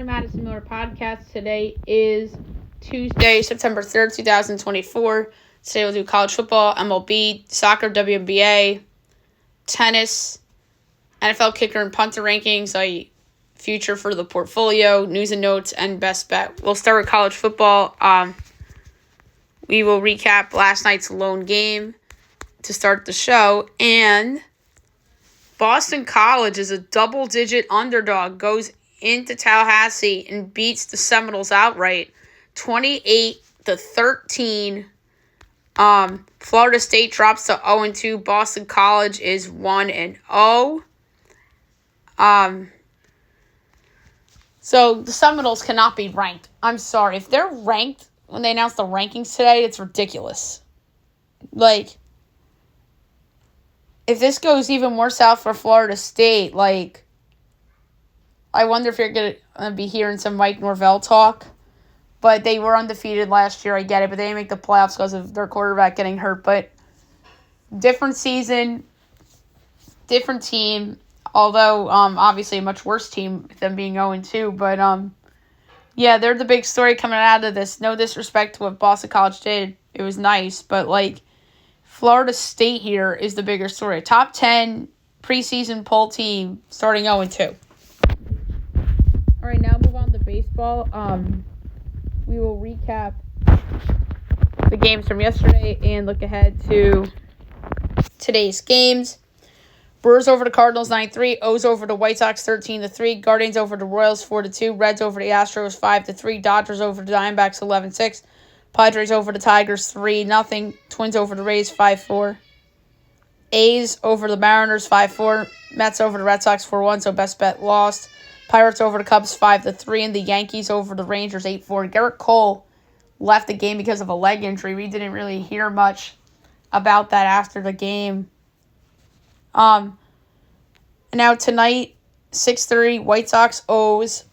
another Madison Miller podcast. Today is Tuesday, September 3rd, 2024. Today we'll do college football, MLB, soccer, WNBA, tennis, NFL kicker and punter rankings, future for the portfolio, news and notes, and best bet. We'll start with college football. We will recap last night's lone game to start the show, and Boston College is a double-digit underdog, goes into Tallahassee and beats the Seminoles outright, 28-13. Florida State drops to 0-2. Boston College is 1-0. So the Seminoles cannot be ranked. I'm sorry. If they're ranked when they announce the rankings today, it's ridiculous. If this goes even more south for Florida State, I wonder if you're going to be hearing some Mike Norvell talk. But they were undefeated last year, I get it, but they didn't make the playoffs because of their quarterback getting hurt. But different season, different team, although obviously a much worse team than being 0-2. But, yeah, they're the big story coming out of this. No disrespect to what Boston College did. It was nice, but, Florida State here is the bigger story. Top 10 preseason poll team starting 0-2. All right, now move on to baseball. We will recap the games from yesterday and look ahead to today's games. Brewers over the Cardinals 9-3, O's over the White Sox 13-3, Guardians over the Royals 4-2, Reds over the Astros 5-3, Dodgers over the Diamondbacks 11-6, Padres over the Tigers 3-0, Twins over the Rays 5-4, A's over the Mariners 5-4, Mets over the Red Sox 4-1, so best bet lost. Pirates over the Cubs 5-3, and the Yankees over the Rangers 8-4. Garrett Cole left the game because of a leg injury. We didn't really hear much about that after the game. Now tonight, 6:30, White Sox O's,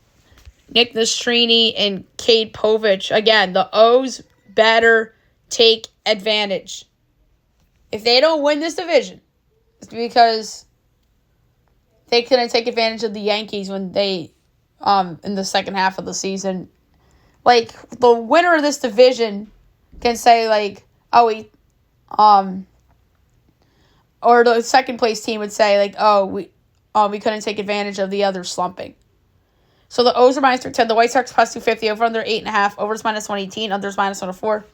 Nick Nastrini and Cade Povich. Again, the O's better take advantage. If they don't win this division, it's because they couldn't take advantage of the Yankees when they, in the second half of the season. The winner of this division can say, or the second place team would say, we couldn't take advantage of the other slumping. So the O's are -310, the White Sox +250, over under 8.5, overs -118, unders -104.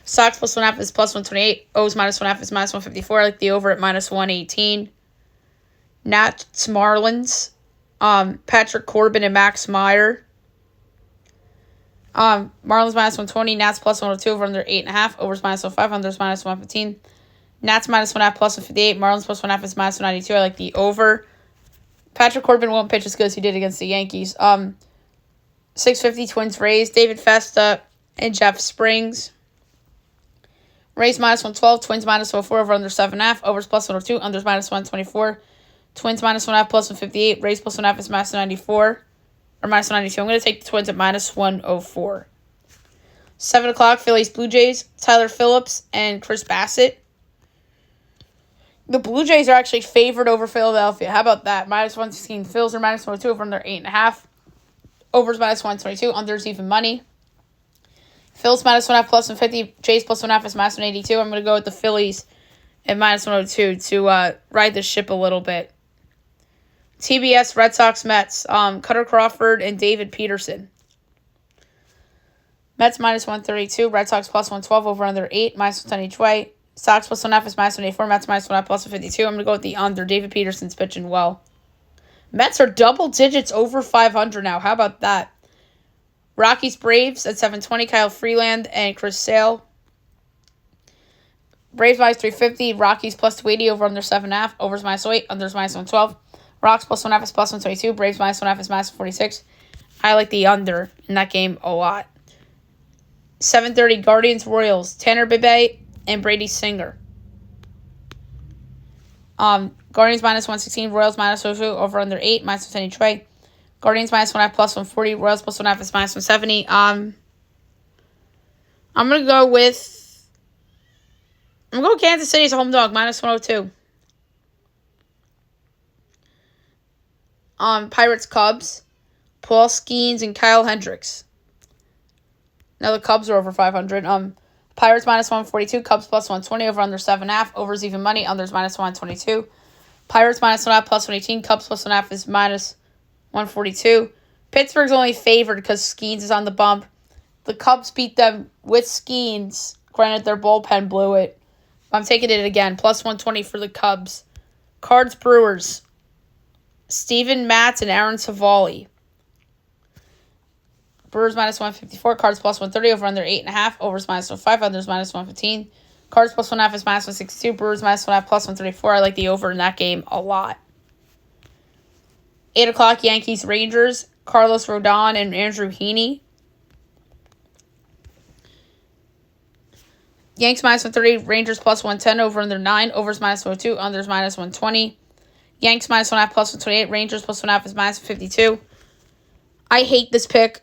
Sox +1.5 is +128, O's -1.5 is -154. I like the over at -118. Nats, Marlins, Patrick Corbin and Max Meyer. Marlins -120, Nats +102, over under 8.5, overs -105, unders -115. Nats -1.5, +158, Marlins +1.5 is -192. I like the over. Patrick Corbin won't pitch as good as he did against the Yankees. 650, Twins, Rays, David Festa and Jeff Springs. Rays -112, Twins -104, over under 7.5, overs +102, unders -124. Twins -1.5, +158. Rays +1.5 is -194. Or -192. I'm going to take the Twins at -104. 7 o'clock, Phillies, Blue Jays. Tyler Phillips and Chris Bassett. The Blue Jays are actually favored over Philadelphia. How about that? -116. Phils are -102, over under 8.5. Overs -122. Unders even money. Phils -1.5, +150. Jays +1.5 is -182. I'm going to go with the Phillies at -102 to ride the ship a little bit. TBS, Red Sox, Mets, Cutter Crawford and David Peterson. Mets -132, Red Sox +112, over under 8, -110 each way. Sox +1.5 is -184, Mets -1.5, +152. I'm going to go with the under. David Peterson's pitching well. Mets are double digits over 500 now. How about that? Rockies, Braves at 720, Kyle Freeland and Chris Sale. Braves -350, Rockies +280, over under 7.5, overs -8, unders -112. Rocks +1.5 is +122, Braves -1.5 is -146. I like the under in that game a lot. 7:30, Guardians, Royals, Tanner Bibbe and Brady Singer. Guardians -116, Royals -02, over under 8, -110 each way. Guardians -1.5, +140, Royals +1.5 is -170. I'm going to go with Kansas City as a home dog, -102. Pirates, Cubs. Paul Skeens and Kyle Hendricks. Now the Cubs are over 500. Pirates minus 142, Cubs plus 120, over under 7.5, overs even money, unders minus 122. Pirates minus 1.5 plus 118, Cubs plus 1.5 is minus 142. Pittsburgh's only favored because Skeens is on the bump. The Cubs beat them with Skeens. Granted, their bullpen blew it. I'm taking it again, plus 120 for the Cubs. Cards Brewers, Steven Matz and Aaron Savali. Brewers minus 154, Cards plus 130, over under 8.5, overs minus 105, unders minus 115. Cards plus 1.5 is minus 162, Brewers minus 1.5 plus 134. I like the over in that game a lot. 8 o'clock, Yankees Rangers, Carlos Rodon and Andrew Heaney. Yanks minus 130, Rangers plus 110, over under 9, overs minus 102, unders minus 120. Yanks minus 1.5 plus 128, Rangers plus 1.5 is minus 52. I hate this pick.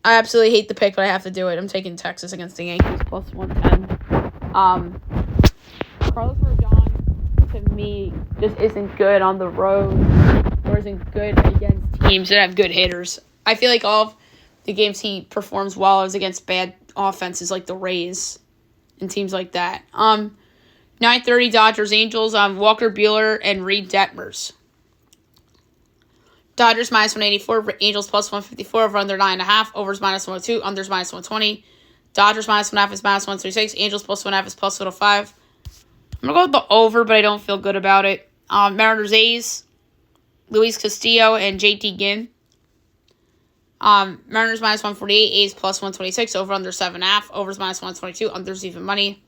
I absolutely hate the pick, but I have to do it. I'm taking Texas against the Yankees plus 110. Carlos Rodon, to me, just isn't good on the road or isn't good against teams that have good hitters. I feel like all of the games he performs well is against bad offenses like the Rays and teams like that. 9:30 Dodgers Angels, Walker Buehler and Reed Detmers. Dodgers minus 184, Angels plus 154, over under 9.5, overs minus 102, unders minus 120. Dodgers minus 1.5 is minus 136, Angels plus 1.5 is plus 105. I'm going to go with the over, but I don't feel good about it. Mariners A's, Luis Castillo and JT Ginn. Mariners minus 148, A's plus 126, over under 7.5, overs minus 122, unders even money.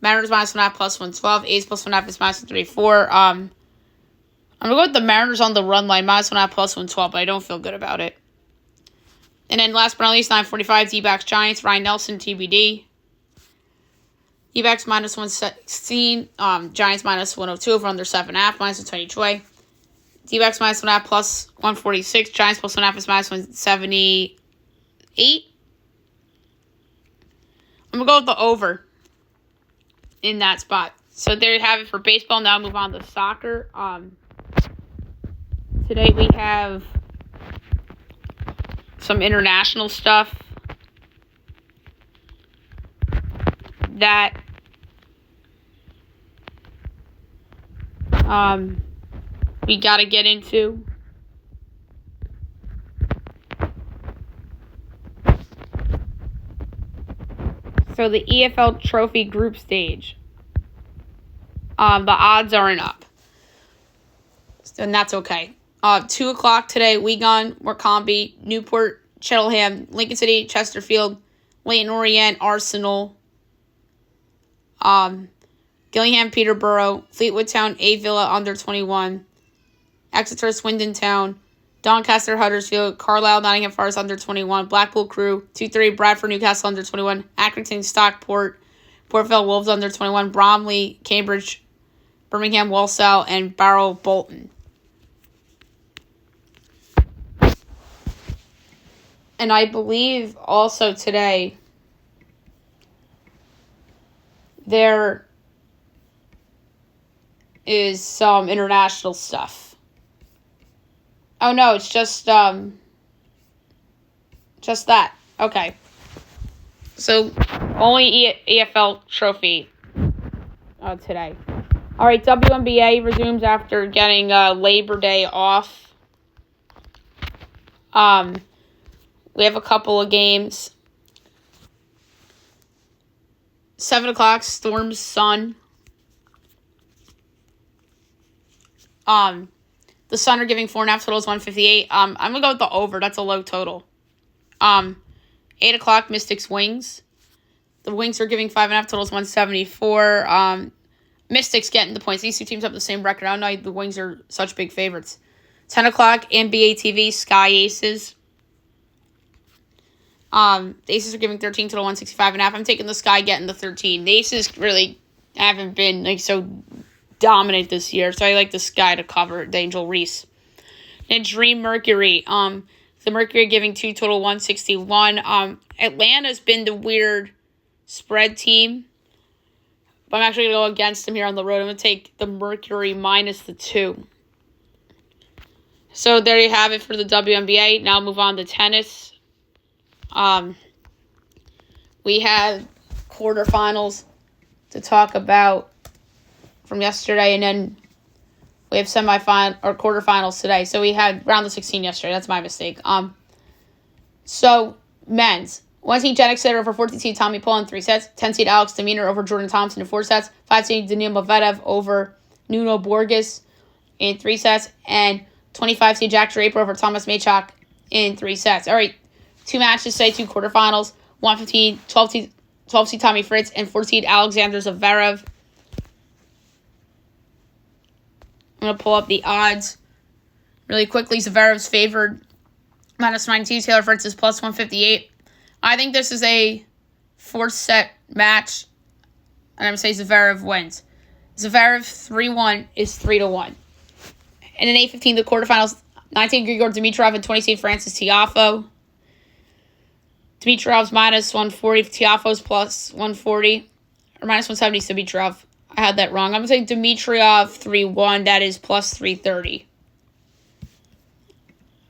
Mariners minus 1.5 plus 112, A's plus 1.5 is minus 134. I'm going to go with the Mariners on the run line, minus 1.5 plus 112, but I don't feel good about it. And then last but not least, 9:45, D-backs Giants, Ryan Nelson, TBD. D-backs minus 116, Giants minus 102, over under 7.5, minus 120 each way. D-backs minus 1.5 plus 146, Giants plus 1.5 is minus 178. I'm going to go with the over in that spot. So there you have it for baseball. Now move on to soccer. Today we have some international stuff that we got to get into. So the EFL Trophy group stage, the odds aren't up, and that's okay. 2 o'clock today, Wigan, Morecambe, Newport, Cheltenham, Lincoln City, Chesterfield, Leyton Orient, Arsenal, Gillingham, Peterborough, Fleetwood Town, A Villa, under 21, Exeter, Swindon Town, Doncaster, Huddersfield, Carlisle, Nottingham Forest, under 21, Blackpool Crew, 2-3, Bradford, Newcastle, under 21, Accrington, Stockport, Port Vale Wolves, under 21, Bromley, Cambridge, Birmingham, Walsall, and Barrow, Bolton. And I believe also today there is some international stuff. Oh no, it's just that. Okay. So only EFL trophy today. All right, WNBA resumes after getting Labor Day off. We have a couple of games. 7 o'clock, Storm Sun. The Sun are giving 4.5 totals, 158. I'm going to go with the over. That's a low total. 8 o'clock, Mystics Wings. The Wings are giving 5.5 totals, 174. Mystics getting the points. These two teams have the same record. I don't know the Wings are such big favorites. 10 o'clock, NBA TV, Sky Aces. The Aces are giving 13 total, 165.5. I'm taking the Sky, getting the 13. The Aces really haven't been so dominant this year, so I like the Sky to cover the Angel Reese. And Dream Mercury. The Mercury giving 2 total, 161. Atlanta's been the weird spread team, but I'm actually going to go against them here on the road. I'm going to take the Mercury minus the 2. So there you have it for the WNBA. Now move on to tennis. We have quarterfinals to talk about from yesterday, and then we have quarterfinals today. So we had round of 16 yesterday. That's my mistake. So men's 1 seed Jannik Sinner over 14 seed Tommy Paul in 3 sets. 10 seed Alex Demeanor over Jordan Thompson in 4 sets. 5 seed Daniil Medvedev over Nuno Borges in 3 sets, and 25 seed Jack Draper over Thomas Maychak in 3 sets. All right, 2 matches today, 2 quarterfinals. 115, 12 seed Tommy Fritz and 4 seed Alexander Zverev. I'm going to pull up the odds really quickly. Zverev's favored -92. Taylor Fritz is +158. I think this is a 4-set match, and I'm going to say Zverev wins. Zverev 3-1 is 3-1. And in 8-15, the quarterfinals, 19 Grigor Dimitrov and 20 seed Francis Tiafoe. Dimitrov's -140, Tiafoe's +140, or -170 Dimitrov. I had that wrong. I'm going to say Dimitrov 3-1. That is +330.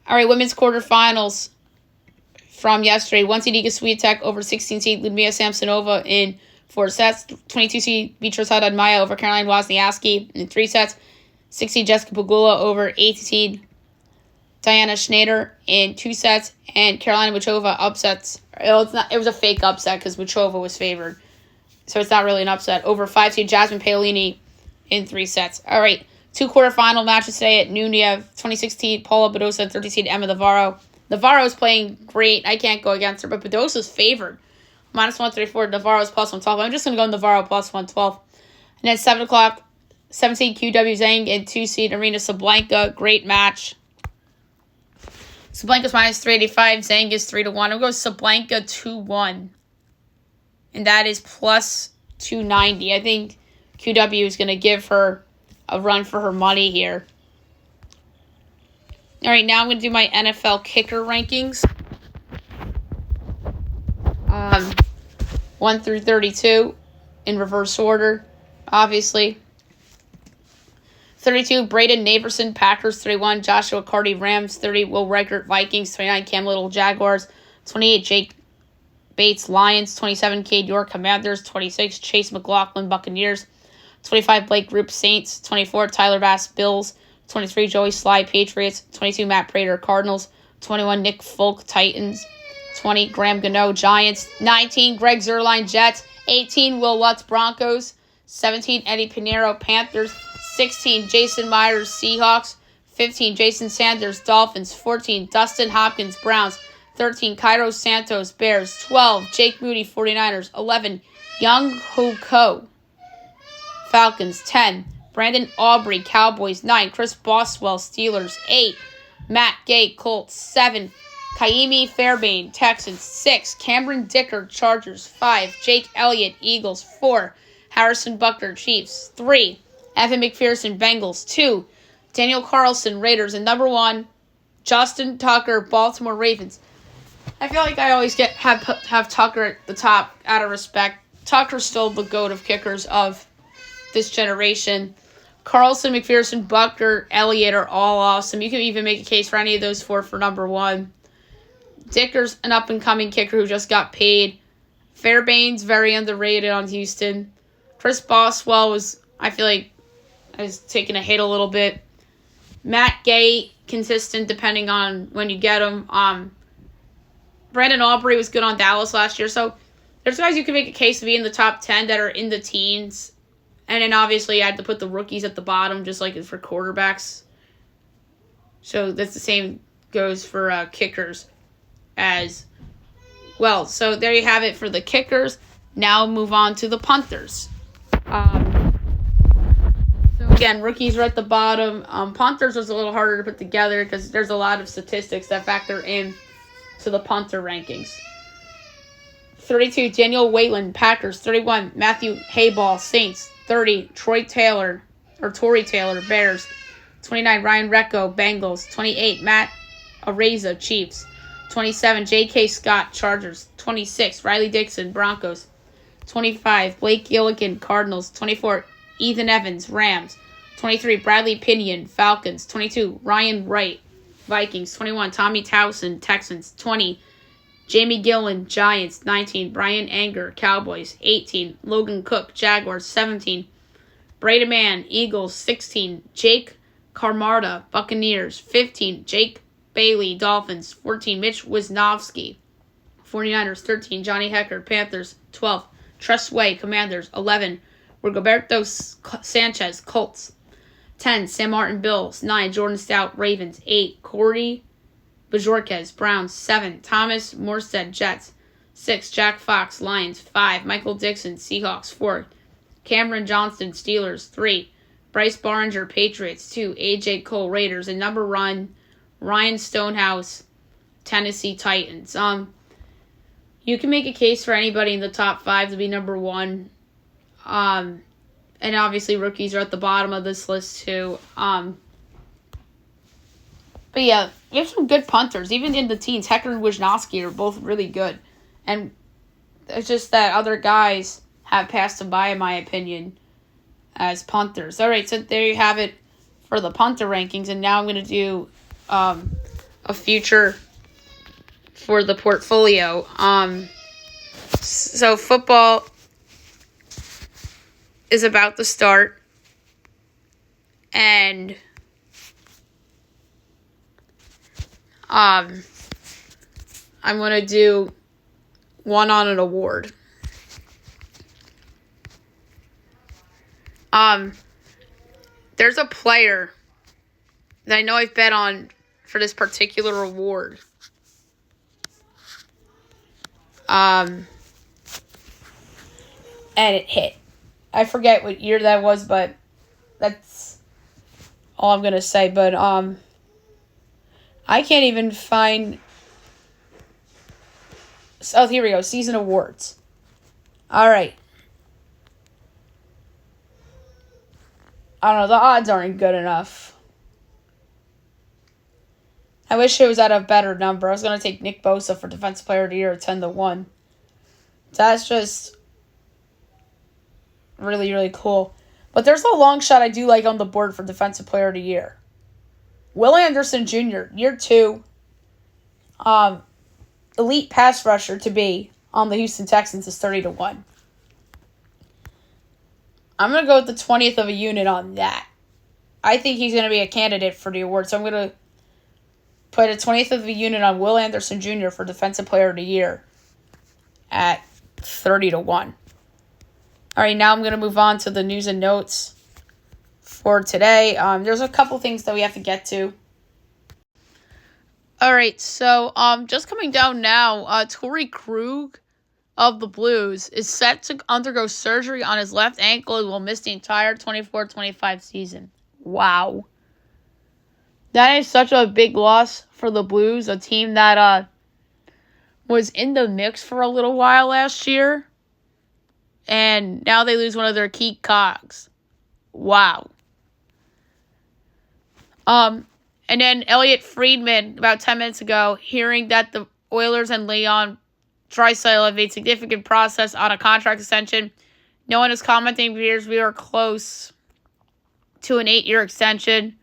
All right, women's quarterfinals from yesterday. 1 seed Iga Swiatek over 16 seed Ludmila Samsonova in 4 sets. 22 seed Beatrice Haddad-Maia over Caroline Wozniacki in 3 sets. 6 seed Jessica Pegula over 8 seed Diana Schneider in 2 sets. And Carolina Muchova upsets. It was a fake upset because Muchova was favored. So it's not really an upset. Over 5 seed Jasmine Paolini in 3 sets. All right, 2 quarterfinal matches today at noon. You have 26 seed Paula Badosa, 30 seed Emma Navarro. Navarro's playing great. I can't go against her, but Badosa's favored. -134. Navarro's +112. I'm just going to go Navarro +112. And then 7 o'clock, 7 seed QW Zhang and 2 seed Arena Sablenka. Great match. Sablenka's -385. Zhang is 3-1. I'm going to go Sablenka 2-1. And that is +290. I think QW is going to give her a run for her money here. All right, now I'm going to do my NFL kicker rankings. 1 through 32 in reverse order, obviously. 32, Braden Naverson, Packers, 31. Joshua Carty, Rams, 30. Will Reichert, Vikings, 29. Cam Little, Jaguars, 28. Jake Bates, Lions, 27. Cade York, Commanders, 26. Chase McLaughlin, Buccaneers, 25. Blake Group, Saints, 24. Tyler Bass, Bills, 23. Joey Sly, Patriots, 22. Matt Prater, Cardinals, 21. Nick Folk, Titans, 20. Graham Gano, Giants, 19. Greg Zuerlein, Jets, 18. Will Lutz, Broncos, 17. Eddie Pinheiro, Panthers, 16. Jason Myers, Seahawks, 15. Jason Sanders, Dolphins, 14. Dustin Hopkins, Browns, 13. Cairo Santos, Bears, 12. Jake Moody, 49ers, 11. Young Ho Ko, Falcons, 10. Brandon Aubrey, Cowboys, 9. Chris Boswell, Steelers, 8. Matt Gay, Colts, 7. Kaimi Fairbairn, Texans, 6. Cameron Dicker, Chargers, 5. Jake Elliott, Eagles, 4. Harrison Buckner, Chiefs, 3. Evan McPherson, Bengals, 2. Daniel Carlson, Raiders, and number 1, Justin Tucker, Baltimore Ravens. I feel like I always have Tucker at the top out of respect. Tucker's still the GOAT of kickers of this generation. Carlson, McPherson, Buckner, Elliott are all awesome. You can even make a case for any of those 4 for number 1. Dicker's an up-and-coming kicker who just got paid. Fairbairn's very underrated on Houston. Chris Boswell I feel like, has taken a hit a little bit. Matt Gay, consistent depending on when you get him. Brandon Aubrey was good on Dallas last year. So there's guys you can make a case to be in the top 10 that are in the teens. And then obviously you had to put the rookies at the bottom, just like for quarterbacks. So that's the same goes for kickers as well. So there you have it for the kickers. Now move on to the punters. So again, rookies are at the bottom. Punters was a little harder to put together because there's a lot of statistics that factor in to the punter rankings. 32, Daniel Wayland, Packers. 31, Matthew Hayball, Saints. 30, Tory Taylor, Bears. 29, Ryan Recco, Bengals. 28, Matt Araiza, Chiefs. 27, J.K. Scott, Chargers. 26, Riley Dixon, Broncos. 25, Blake Gilligan, Cardinals. 24, Ethan Evans, Rams. 23, Bradley Pinion, Falcons. 22, Ryan Wright, Vikings. 21, Tommy Towson, Texans. 20, Jamie Gillen, Giants. 19, Brian Anger, Cowboys. 18, Logan Cook, Jaguars. 17, Brady Mann, Eagles. 16, Jake Carmarda, Buccaneers. 15, Jake Bailey, Dolphins. 14, Mitch Wisnowski, 49ers. 13, Johnny Hecker, Panthers. 12, Tress Way, Commanders. 11, Rigoberto Sanchez, Colts. 10, Sam Martin, Bills. 9, Jordan Stout, Ravens. 8, Corey Bajorquez, Browns. 7, Thomas Morstead, Jets. 6, Jack Fox, Lions. 5, Michael Dixon, Seahawks. 4, Cameron Johnston, Steelers. 3, Bryce Baringer, Patriots. 2, A.J. Cole, Raiders. And number one, Ryan Stonehouse, Tennessee Titans. You can make a case for anybody in the top 5 to be number 1. And obviously rookies are at the bottom of this list too. But yeah, we have some good punters. Even in the teens, Hecker and Wisnowski are both really good. And it's just that other guys have passed them by, in my opinion, as punters. All right, so there you have it for the punter rankings. And now I'm going to do a future for the portfolio. So football is about to start, and I'm going to do one on an award. There's a player that I know I've bet on for this particular award. And it hit. I forget what year that was, but that's all I'm going to say. But I can't even find... Oh, here we go. Season awards. All right. I don't know. The odds aren't good enough. I wish it was at a better number. I was going to take Nick Bosa for Defensive Player of the Year at 10-1. That's just really, really cool. But there's a long shot I do like on the board for Defensive Player of the Year. Will Anderson Jr., year 2. Elite pass rusher to be on the Houston Texans is 30-1. I'm going to go with the 20th of a unit on that. I think he's going to be a candidate for the award, so I'm going to put a 20th of a unit on Will Anderson Jr. for Defensive Player of the Year at 30-1. All right, now I'm going to move on to the news and notes for today. There's a couple things that we have to get to. All right, so just coming down now, Torrey Krug of the Blues is set to undergo surgery on his left ankle and will miss the entire 24-25 season. Wow. That is such a big loss for the Blues, a team that was in the mix for a little while last year. And now they lose one of their key cogs. Wow. And then Elliot Friedman, about 10 minutes ago, hearing that the Oilers and Leon Draisaitl have made significant progress on a contract extension. No one is commenting because we are close to an 8-year extension.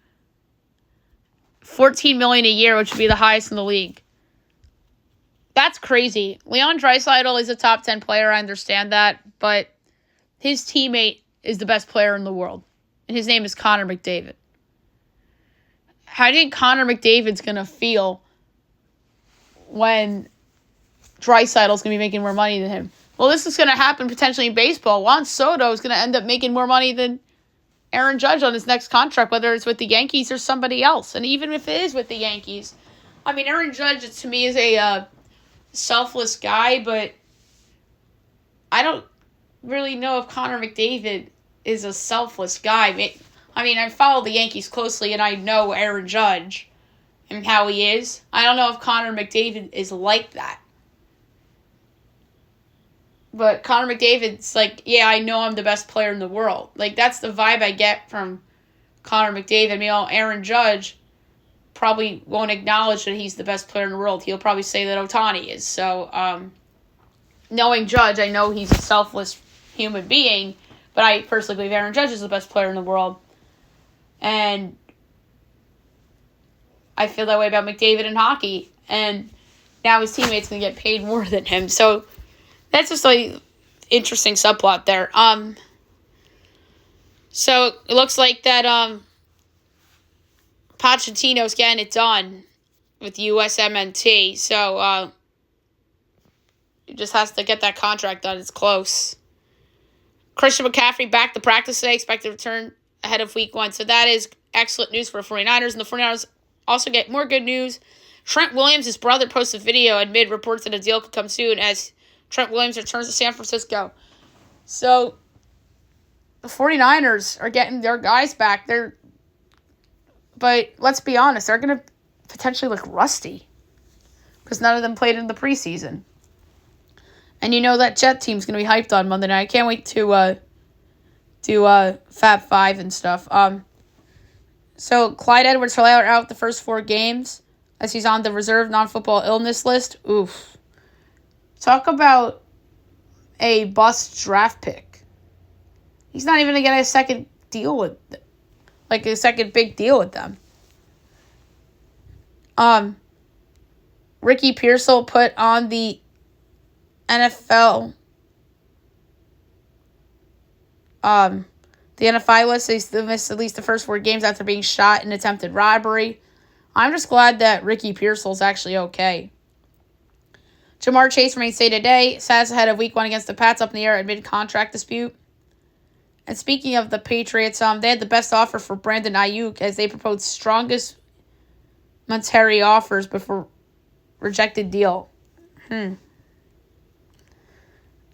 $14 million a year, which would be the highest in the league. That's crazy. Leon Draisaitl is a top 10 player, I understand that, but his teammate is the best player in the world, and his name is Connor McDavid. How do you think Connor McDavid's going to feel when Draisaitl's going to be making more money than him? Well, this is going to happen potentially in baseball. Juan Soto is going to end up making more money than Aaron Judge on his next contract, whether it's with the Yankees or somebody else. And even if it is with the Yankees, I mean, Aaron Judge, to me, is a selfless guy, but I don't really know if Connor McDavid is a selfless guy. I mean, I follow the Yankees closely, and I know Aaron Judge and how he is. I don't know if Connor McDavid is like that. But Connor McDavid's like, yeah, I know I'm the best player in the world. Like, that's the vibe I get from Connor McDavid. I mean, Aaron Judge probably won't acknowledge that he's the best player in the world. He'll probably say that Ohtani is. So, knowing Judge, I know he's a selfless human being, but I personally believe Aaron Judge is the best player in the world. And I feel that way about McDavid in hockey. And now his teammates going to get paid more than him. So that's just like interesting subplot there. So it looks like that Pochettino's getting it done with USMNT. So he just has to get that contract done. It's close. Christian McCaffrey back to practice today, expected to return ahead of week 1. So that is excellent news for the 49ers. And the 49ers also get more good news. Trent Williams, his brother, posted a video amid reports that a deal could come soon as Trent Williams returns to San Francisco. So the 49ers are getting their guys back. But let's be honest, they're going to potentially look rusty because none of them played in the preseason. And you know that Jet team's going to be hyped on Monday night. I can't wait to do Fab 5 and stuff. So Clyde Edwards-Helaire out the first 4 games as he's on the reserve non-football illness list. Oof. Talk about a bust draft pick. He's not even going to get a second deal with them. Like a second big deal with them. Ricky Pearsall put on the NFL the NFI list. He's missed at least the first 4 games after being shot in attempted robbery. I'm just glad that Ricky Pearsall's actually okay. Jamar Chase remains day to day. Says ahead of week 1 against the Pats up in the air amid contract dispute. And speaking of the Patriots, they had the best offer for Brandon Ayuk as they proposed strongest monetary offers before rejected deal.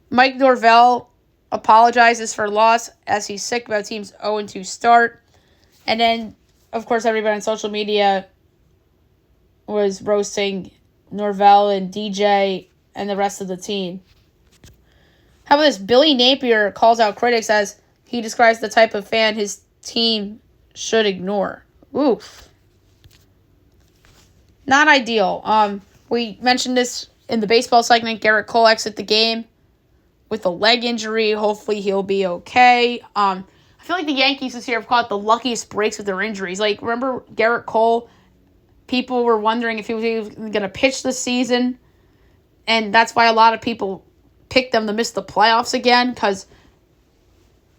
Mike Norvell apologizes for loss as he's sick about team's 0-2 start. And then, of course, everybody on social media was roasting Norvell and DJ and the rest of the team. How about this? Billy Napier calls out critics as he describes the type of fan his team should ignore. Oof. Not ideal. We mentioned this in the baseball segment. Garrett Cole exit the game with a leg injury. Hopefully he'll be okay. I feel like the Yankees this year have caught the luckiest breaks with their injuries. Like, remember Garrett Cole? People were wondering if he was going to pitch this season. And that's why a lot of people picked them to miss the playoffs again. Because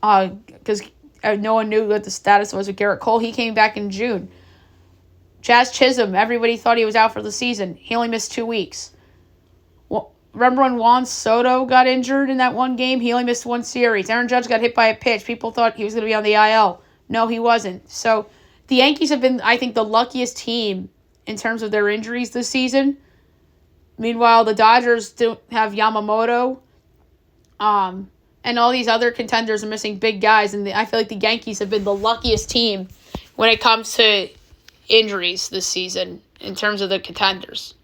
no one knew what the status was with Garrett Cole. He came back in June. Jazz Chisholm, everybody thought he was out for the season. He only missed 2 weeks. Remember when Juan Soto got injured in that one game? He only missed 1 series. Aaron Judge got hit by a pitch. People thought he was going to be on the IL. No, he wasn't. So the Yankees have been, I think, the luckiest team in terms of their injuries this season. Meanwhile, the Dodgers don't have Yamamoto. And all these other contenders are missing big guys. And I feel like the Yankees have been the luckiest team when it comes to injuries this season in terms of the contenders.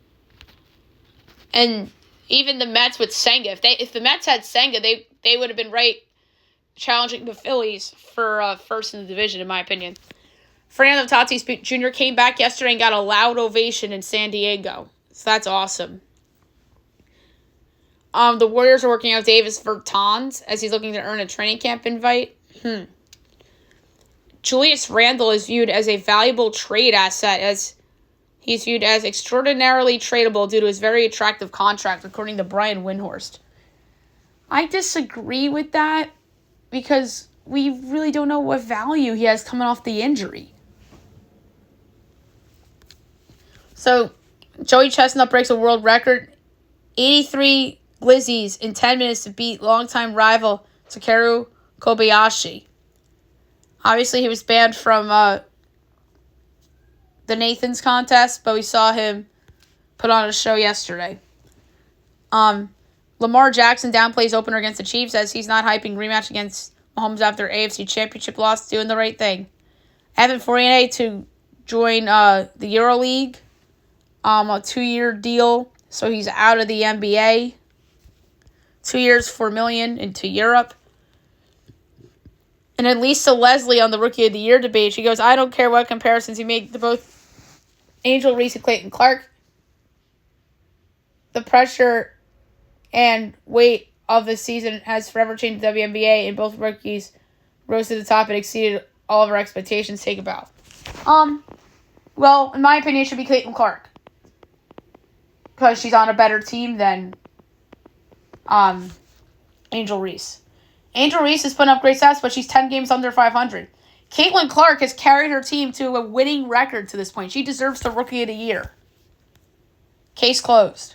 And even the Mets with Senga. If the Mets had Senga, they would have been right challenging the Phillies for first in the division, in my opinion. Fernando Tatis Jr. came back yesterday and got a loud ovation in San Diego. So that's awesome. The Warriors are working out Davis Bertans as he's looking to earn a training camp invite. Julius Randle is viewed as a valuable trade asset as he's viewed as extraordinarily tradable due to his very attractive contract, according to Brian Windhorst. I disagree with that because we really don't know what value he has coming off the injury. So, Joey Chestnut breaks a world record. 83 glizzies in 10 minutes to beat longtime rival Takeru Kobayashi. Obviously, he was banned from the Nathan's contest, but we saw him put on a show yesterday. Lamar Jackson downplays opener against the Chiefs as he's not hyping rematch against Mahomes after AFC Championship loss, doing the right thing. Evan Fournier to join the EuroLeague, a 2-year deal, so he's out of the NBA. 2 years, $4 million into Europe. And then Lisa Leslie on the Rookie of the Year debate, she goes, I don't care what comparisons you make to both Angel Reese and Clayton Clark. The pressure and weight of this season has forever changed the WNBA, and both rookies rose to the top and exceeded all of our expectations. Take a bow. Well, in my opinion, it should be Caitlin Clark. Because she's on a better team than Angel Reese. Angel Reese has put up great stats, but she's 10 games under 500. Caitlin Clark has carried her team to a winning record to this point. She deserves the Rookie of the Year. Case closed.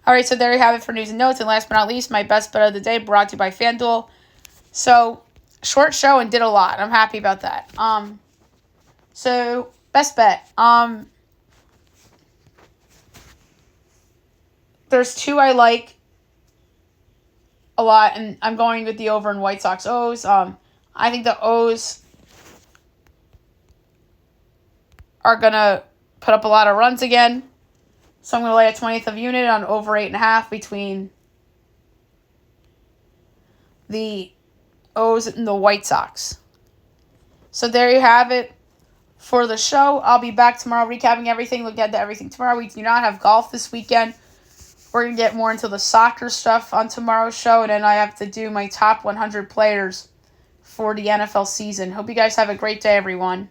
All right, so there you have it for news and notes. And last but not least, my best bet of the day brought to you by FanDuel. So, short show and did a lot. I'm happy about that. So, best bet. There's two I like a lot, and I'm going with the over in White Sox O's. I think the O's are going to put up a lot of runs again. So I'm going to lay a 20th of unit on over 8.5 between the O's and the White Sox. So there you have it for the show. I'll be back tomorrow recapping everything. Look at everything tomorrow. We do not have golf this weekend. We're going to get more into the soccer stuff on tomorrow's show. And then I have to do my top 100 players for the NFL season. Hope you guys have a great day, everyone.